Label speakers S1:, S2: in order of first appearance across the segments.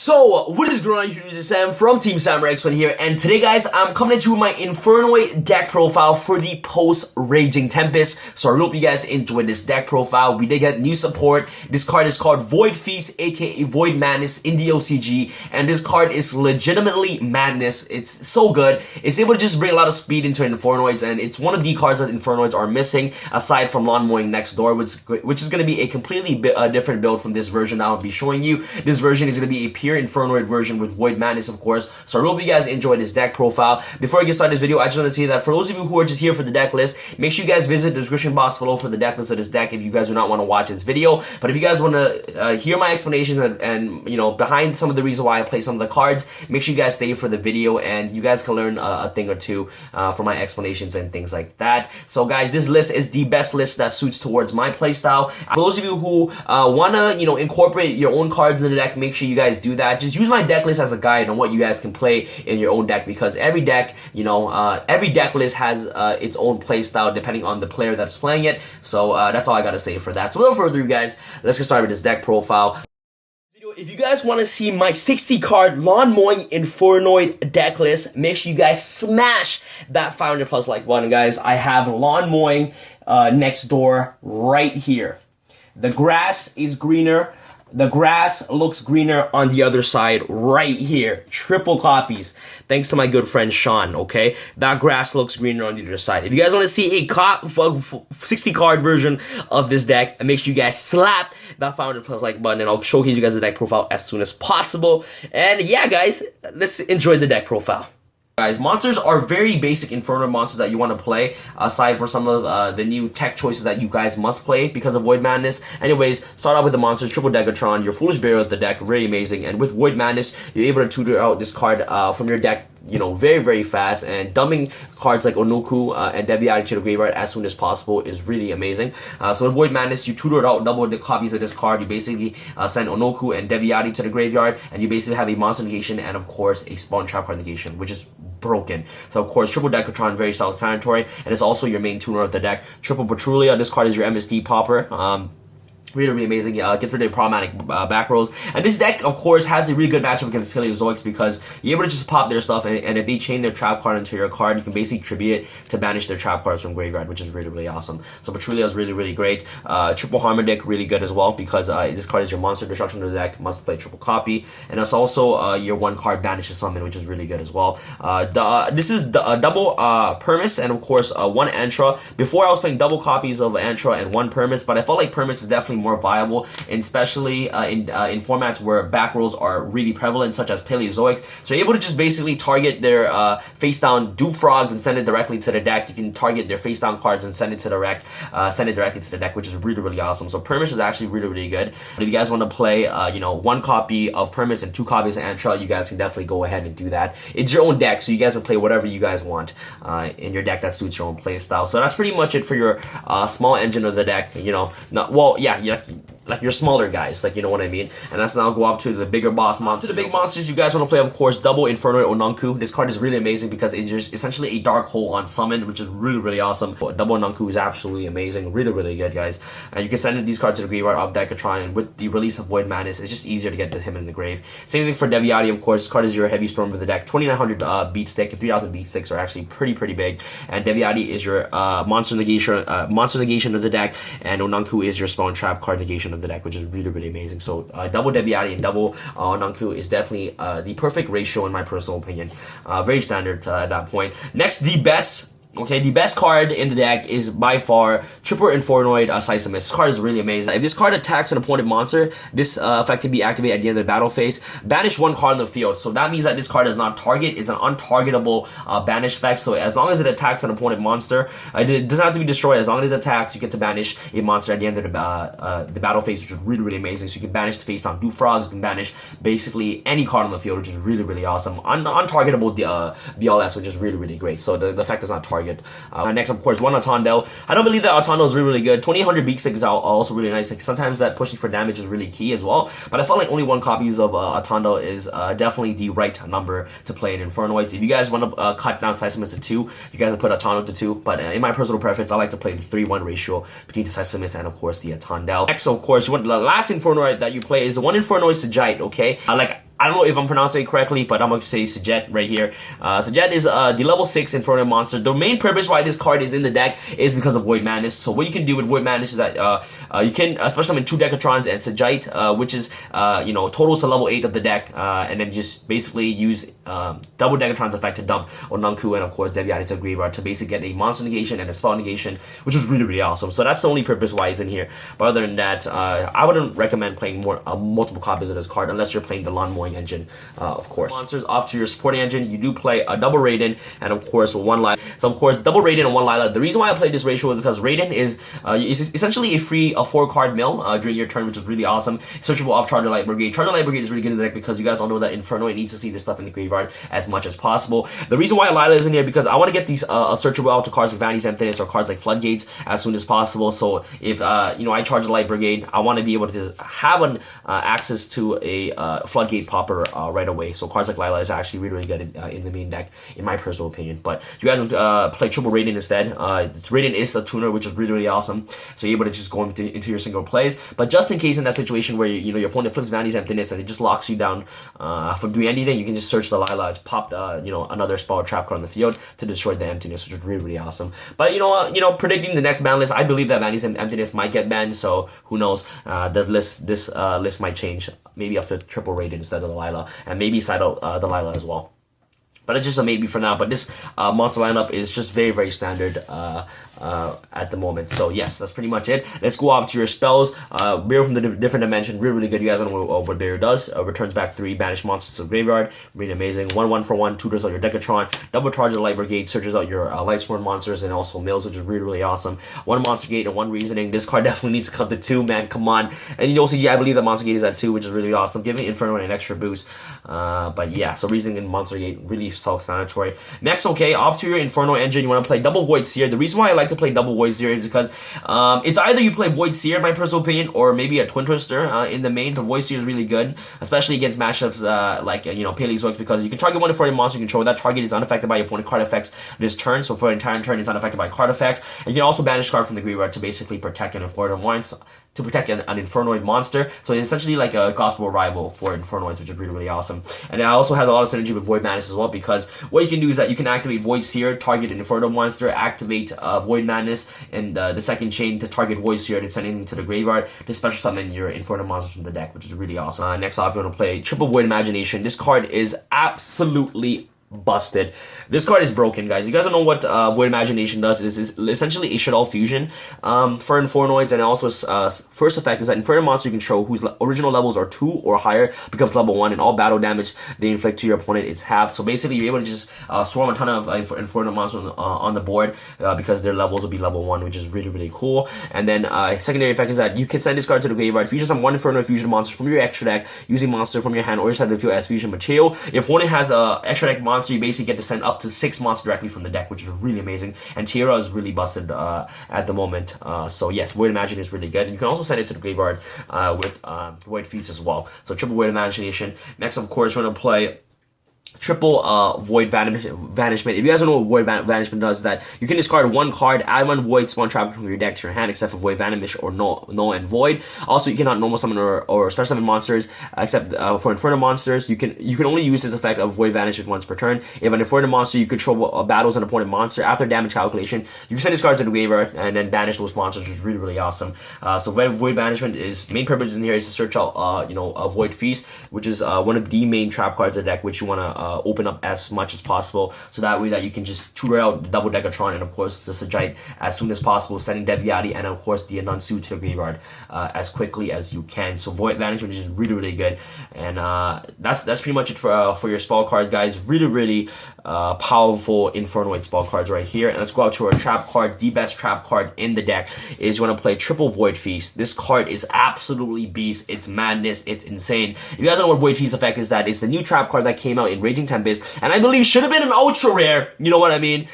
S1: So, what is going on YouTube? This is Sam from TeamSamuraiX1 here, and today guys, I'm coming at you with my Infernoid deck profile for the post-Raging Tempest. So I hope you guys enjoyed this deck profile. We did get new support. This card is called Void Feast, aka Void Madness in the OCG, and this card is legitimately madness. It's so good. It's able to just bring a lot of speed into Infernoids, and it's one of the cards that Infernoids are missing, aside from Lawn Mowing Next Door, which is going to be a completely different build from this version that I'll be showing you. This version is going to be a pure Infernoid version with Void Madness, of course. So I hope you guys enjoyed this deck profile. Before I get started this video, I just want to say that for those of you who are just here for the deck list, make sure you guys visit the description box below for the deck list of this deck if you guys do not want to watch this video. But if you guys want to hear my explanations and you know, behind some of the reasons why I play some of the cards, make sure you guys stay for the video and you guys can learn a thing or two from my explanations and things like that. So guys, this list is the best list that suits towards my playstyle. For those of you who want to, you know, incorporate your own cards in the deck, make sure you guys do that. Just use my deck list as a guide on what you guys can play in your own deck, because every deck, you know, every deck list has its own play style depending on the player that's playing it. So that's all I gotta say for that. So without further ado, guys, let's get started with this deck profile. If you guys want to see my 60 card Lawn Mowing Infernoid deck list, make sure you guys smash that 500 plus like button, guys. I have Lawn Mowing Next Door right here. The grass is greener. The grass looks greener on the other side right here. Triple copies. Thanks to my good friend Sean, okay? That grass looks greener on the other side. If you guys want to see a 60 card version of this deck, make sure you guys slap that 500 plus like button, and I'll showcase you guys the deck profile as soon as possible. And yeah, guys, let's enjoy the deck profile. Guys, monsters are very basic Inferno monsters that you want to play, aside from some of the new tech choices that you guys must play because of Void Madness. Anyways, start out with the monsters, triple Decatron, your Foolish Burial of the deck, very amazing. And with Void Madness, you're able to tutor out this card from your deck, you know, very fast, and dumping cards like Onuncu and Devyanty to the graveyard as soon as possible is really amazing. So with Void Madness, you tutor out double the copies of this card. You basically send Onuncu and Devyanty to the graveyard, and you basically have a monster negation and of course a spawn trap card negation, which is broken. So of course, triple Decatron, very self-explanatory, and it's also your main tuner of the deck. Triple Patrulea, this card is your MST popper. Really amazing. Gets rid of problematic back rows. And this deck, of course, has a really good matchup against Paleozoics because you're able to just pop their stuff, and if they chain their trap card into your card, you can basically tribute it to banish their trap cards from graveyard, which is really awesome. So Patrulea is really great. Triple Harmadik, really good as well, because this card is your monster destruction of the deck, must play triple copy, and it's also your one card banish to summon, which is really good as well. This is double Permis, and of course one Antra. Before I was playing double copies of Antra and one Permis, but I felt like Permis is definitely more viable, and especially in formats where back rolls are really prevalent, such as Paleozoics. So you're able to just basically target their face down dupe frogs and send it directly to the deck. You can target their face down cards and send it to the deck, send it directly to the deck, which is really awesome. So Permis is actually really good. But if you guys want to play you know, one copy of Permis and two copies of Antra, you guys can definitely go ahead and do that. It's your own deck, so you guys can play whatever you guys want in your deck that suits your own play style. So that's pretty much it for your small engine of the deck. You know, like your smaller guys, like, you know what I mean. And let's now go off to the bigger boss monsters. To the big monsters, you guys want to play, of course, double Infernoid Onuncu. This card is really amazing because it's just essentially a dark hole on summon, which is really awesome. Double Onuncu is absolutely amazing, really good, guys. And you can send these cards to the graveyard of Decatron, and with the release of Void Madness, it's just easier to get him in the grave. Same thing for Devyanty, of course. This card is your heavy storm of the deck. 2900 beat stick and 3000 beat sticks are actually pretty big. And Devyanty is your monster negation of the deck, and Onuncu is your spawn trap card negation of the deck, which is really amazing. So double Devyanty and double Onuncu is definitely the perfect ratio in my personal opinion. Very standard at that point. Next, the best card in the deck is by far triple Infernoid Seitsemas. This card is really amazing. If this card attacks an opponent monster, this effect can be activated at the end of the battle phase. Banish one card on the field. So that means that this card does not target. It's an untargetable banish effect. So as long as it attacks an opponent monster, it doesn't have to be destroyed. As long as it attacks, you get to banish a monster at the end of the battle phase, which is really amazing. So you can banish the face down dupe frogs. You can banish basically any card on the field, which is really awesome. Untargetable BLS, which is really great. So the effect does not target. Next, of course, one Otondel. I don't believe that Otondel is really good. 2800 beat sticks are also really nice. Like, sometimes that pushing for damage is really key as well. But I felt like only one copies of Otondel is definitely the right number to play in Infernoids. If you guys want to cut down Seitsemas to 2, you guys can put Otondel to 2. But in my personal preference, I like to play the 3-1 ratio between the Seitsemas and, of course, the Otondel. Next, of course, the last Infernoid that you play is the one Infernoid Sajite, okay? I don't know if I'm pronouncing it correctly, but I'm gonna say Sajet right here. Sajet is the level 6 Infernal monster. The main purpose why this card is in the deck is because of Void Madness. So what you can do with Void Madness is that you can special summon 2 Decatrons and Sajet, which is totals to level 8 of the deck, and then just basically use double Decatron's effect to dump Onuncu and of course Devyanty to the graveyard to basically get a monster negation and a spell negation, which is really, really awesome. So that's the only purpose why it's in here. But other than that, I wouldn't recommend playing multiple copies of this card unless you're playing the Lawn Engine, of course. Monsters off to your supporting engine, you do play a double Raiden and of course one Lyla. So of course double Raiden and one Lyla. The reason why I played this ratio is because Raiden is essentially a free 4-card mill during your turn, which is really awesome. Searchable off Charger Light Brigade. Charger Light Brigade is really good in the deck because you guys all know that Infernoid needs to see this stuff in the graveyard as much as possible. The reason why Lyla is in here because I want to get these searchable out to cards like Vanity's Emptiness or cards like Floodgates as soon as possible. So if I charge the Light Brigade, I want to be able to have an access to a Floodgate popper right away. So cards like Lyla is actually really, really good in the main deck, in my personal opinion. But you guys play triple Raiden instead. Raiden is a tuner, which is really, really awesome. So you're able to just go into your single plays. But just in case in that situation where your opponent flips Vanity's Emptiness and it just locks you down from doing anything, you can just search the Lyla, pop another spell or trap card on the field to destroy the Emptiness, which is really, really awesome. But predicting the next ban list, I believe that Vanity's Emptiness might get banned. So who knows? This list might change, maybe up to triple Raiden instead of the Lyla, and maybe side out the Lyla as well. But it's just a maybe for now. But this monster lineup is just very, very standard at the moment. So yes, that's pretty much it. Let's go off to your spells. Burial from the different dimension, really, really good. You guys don't know what Burial does. Returns back 3 banished monsters to the graveyard. Really amazing. 1/1 for 1, tutors out your Decatron. Double charge the Light Brigade, searches out your Lightsworn monsters and also mills, which is really, really awesome. 1 Monster Gate and 1 Reasoning. This card definitely needs to come to 2, man. Come on. And CG, I believe that Monster Gate is at 2, which is really awesome, giving Infernoid an extra boost. But yeah, so Reasoning and Monster Gate really self-explanatory. Next, okay, off to your Infernal Engine, you want to play double Void Seer. The reason why I like to play double Void Seer is because it's either you play Void Seer, in my personal opinion, or maybe a Twin Twister in the main. The Void Seer is really good, especially against matchups like Paleozoic, because you can target one Infernal monster you control. That target is unaffected by your opponent card effects this turn, so for an entire turn it's unaffected by card effects. And you can also banish card from the graveyard to basically protect an Infernal monster, to protect an Infernoid monster. So it's essentially like a gospel rival for Infernoids, which is really, really awesome. And it also has a lot of synergy with Void Madness as well, because what you can do is that you can activate Void Seer, target an Inferno monster, activate Void Madness, and the second chain to target Void Seer and send anything to the graveyard to special summon your Inferno monsters from the deck, which is really awesome. Next off, we're going to play Triple Void Imagination. This card is absolutely busted. This card is broken, guys. You guys don't know what Void Imagination does. It is essentially a shuttle fusion for Infernoids, and also first effect is that Inferno monster you control whose original levels are 2 or higher becomes level 1, and all battle damage they inflict to your opponent is half. So basically you're able to just swarm a ton of Inferno monsters on the board because their levels will be level 1, which is really, really cool. And then secondary effect is that you can send this card to the graveyard, fusion some 1 Inferno fusion monster from your extra deck using monster from your hand or your side of the field as fusion material. If opponent has a extra deck monster, you basically get to send up to 6 monsters directly from the deck, which is really amazing. And Tierra is really busted at the moment. So yes, Void Imagine is really good. And you can also send it to the graveyard with Void Feats as well. So triple Void Imagination. Next, of course, we're going to play triple Void Vanishment. If you guys don't know what Void Vanishment does, is that you can discard 1 card, add 1 Void Spawn Trap from your deck to your hand, except for Void Vanish or Null and Void. Also, you cannot normal summon or special summon monsters, except for Inferno monsters. You can only use this effect of Void Vanish once per turn. If an Inferno monster you control battles an opponent monster, after damage calculation, you can send this card to the graveyard and then banish those monsters, which is really, really awesome. So Void Banishment is main purpose in here is to search out a Void Feast, which is one of the main trap cards of the deck, which you want to open up as much as possible, so that way that you can just tutor out the double Decatron and of course the Saitsemas as soon as possible, sending Devyanty and of course the Onuncu to the graveyard as quickly as you can. So Void Vanishment is really, really good, and that's pretty much it for your spell card, guys. Really, really powerful Infernoid spell cards right here. And let's go out to our trap cards. The best trap card in the deck is you want to play Triple Void Feast. This card is absolutely beast. It's madness. It's insane. If you guys don't know what Void Feast effect is, that it's the new trap card that came out in Raging Tempest, and I believe should have been an ultra rare. You know what I mean?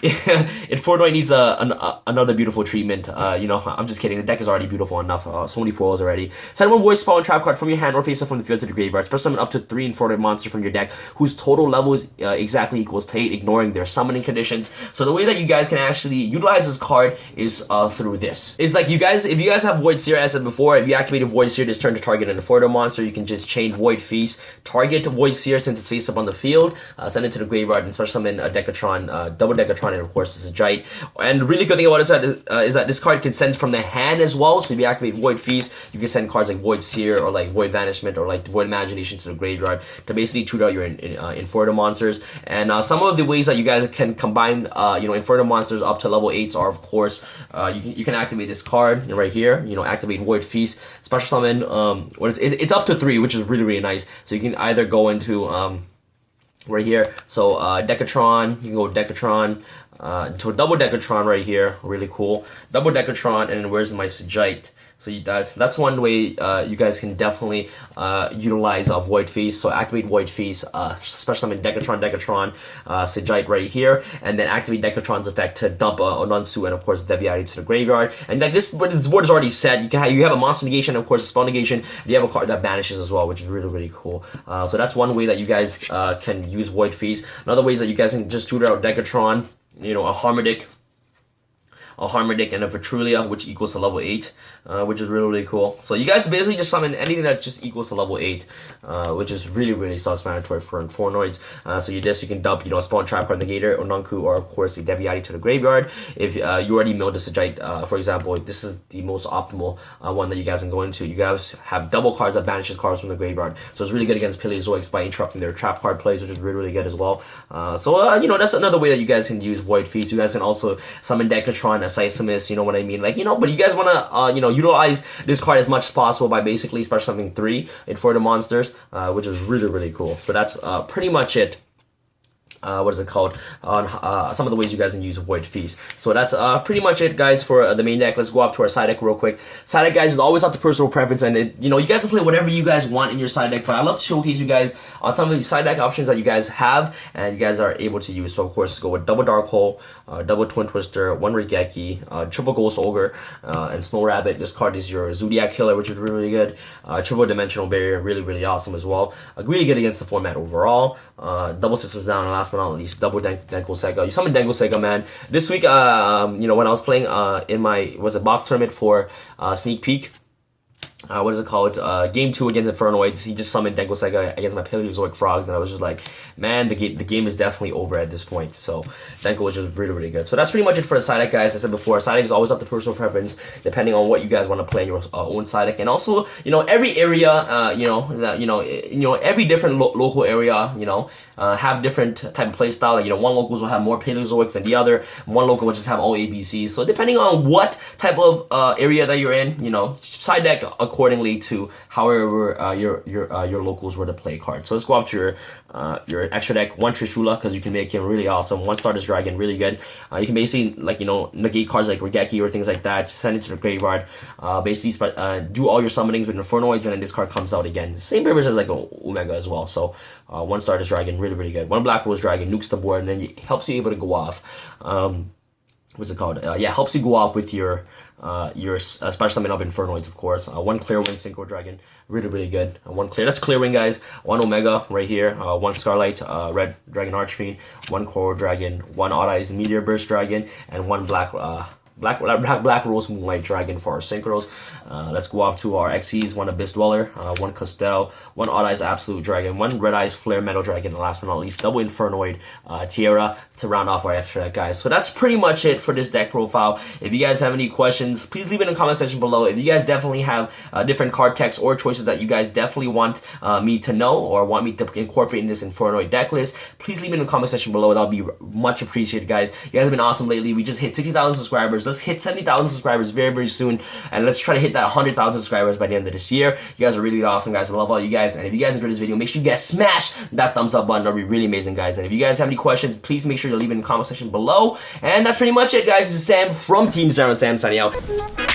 S1: Infernoid needs another beautiful treatment. You know, I'm just kidding. The deck is already beautiful enough. So many foils already. Send one voice, spawn, trap card from your hand or face up from the field to the graveyard. Special summon up to 3 Infernoid monsters from your deck whose total level is exactly equals to 8, ignoring their summoning conditions. So the way that you guys can actually utilize this card is through this. It's like if you guys have Void Seer, as I said before, if you activate a Void Seer this turn to target an Inferno monster, you can just chain Void Feast, target Void Seer since it's face up on the field, send it to the graveyard, and special summon a Decatron, double Decatron, and of course this is Jite. And really good thing about it is that this card can send from the hand as well. So if you activate Void Feast, you can send cards like Void Seer or like Void Vanishment or like Void Imagination to the graveyard to basically shoot out your Inferno monsters. And some of the ways that you guys can combine you know, Inferno monsters up to level 8s are, of course, you can activate this card right here. You know, activate Void Feast, special summon. It's up to 3, which is really nice. So you can either go into right here. So Decatron, you can go Decatron to a double Decatron right here, really cool. Double Decatron, and then where's my Jite? So that's one way you guys can definitely utilize Void Feast. So activate Void Feast, special summon Decatron, Seitsemas right here, and then activate Decatron's effect to dump Onuncu and of course Devyanty to the graveyard. And like this board is already set. You have a monster negation, and of course a spell negation. You have a card that banishes as well, which is really cool. So that's one way that you guys can use Void Feast. Another way is that you guys can just tutor out Decatron, you know, a Harmadik and a Patrulea, which equals to level 8, which is really cool. So you guys basically just summon anything that just equals to level 8, which is really self-explanatory for Infernoids. So you can dump, you know, a spawn trap card negator, Onuncu, or of course a Devyanty to the graveyard. If you already milled this Jite, for example, this is the most optimal one that you guys can go into. You guys have double cards that banishes cards from the graveyard, so it's really good against Paleozoics by interrupting their trap card plays, which is really good as well. You know, that's another way that you guys can use Void Feast. You guys can also summon Decatron, Seitsemas, you know what I mean? Like, you know, but you guys want to, you know, utilize this card as much as possible by basically special summoning 3 Inferno monsters, which is really cool. So that's pretty much it. What is it called, on some of the ways you guys can use Void Feast. So that's pretty much it, guys, for the main deck. Let's go off to our side deck real quick. Side deck, guys, is always up to personal preference, and you know, you guys can play whatever you guys want in your side deck, but I love to showcase you guys on some of the side deck options that you guys have and you guys are able to use. So of course, let's go with double Dark Hole, double Twin Twister, one Regeki, triple Ghost Ogre, and Snow Rabbit. This card is your Zodiac Killer, which is really good. Triple Dimensional Barrier, really awesome as well. Really good against the format overall. Double Systems Down, and last but not least, double Denko Sega. You summon Denko Sega, man. This week, you know, when I was playing in my box tournament for Sneak Peek, what is it called? Game 2 against Infernoids. He just summoned Denko Sega against my Paleozoic Frogs, and I was just like, man, the game is definitely over at this point. So Denko was just really good. So that's pretty much it for the side deck, guys. As I said before, side deck is always up to personal preference, depending on what you guys want to play in your own side deck. And also, you know, every area, you know, every different local area, you know, have different type of play style. Like, you know, one locals will have more Paleozoics than the other. One local will just have all ABCs. So depending on what type of area that you're in, you know, side deck accordingly to however your locals were to play cards. So let's go up to your extra deck. One Trishula, because you can make him really awesome. One Stardust Dragon, really good. You can basically, like, you know, negate cards like Regeki or things like that, send it to the graveyard, basically do all your summonings with Infernoids, and then this card comes out again. Same purpose as like Omega as well. So one Stardust Dragon, really good. One Black Rose Dragon, nukes the board, and then it helps you able to go off. What's it called? Yeah, helps you go off with your special summon of Infernoids, of course. One Clear Wing Synchro Dragon, really good. One Clear, that's Clear Wing, guys. One Omega right here. One Starlight Red Dragon Archfiend. One Coral Dragon. One Odd Eyes Meteor Burst Dragon, and one Black Rose Moonlight Dragon for our synchros. Let's go off to our XEs. One Abyss Dweller, one Castell, one Odd Eyes Absolute Dragon, one Red Eyes Flare Metal Dragon, and last but not least, double Infernoid Tiara to round off our extra deck, guys. So that's pretty much it for this deck profile. If you guys have any questions, please leave it in the comment section below. If you guys definitely have different card text or choices that you guys definitely want me to know or want me to incorporate in this Infernoid deck list, please leave it in the comment section below. That'll be much appreciated, guys. You guys have been awesome lately. We just hit 60,000 subscribers. Let's hit 70,000 subscribers very soon, and let's try to hit that 100,000 subscribers by the end of this year. You guys are really awesome, guys. I love all you guys, and if you guys enjoyed this video, make sure you guys smash that thumbs up button. That'll be really amazing, guys. And if you guys have any questions, please make sure to leave it in the comment section below. And that's pretty much it, guys. This is Sam from Team Sam. Sam signing out.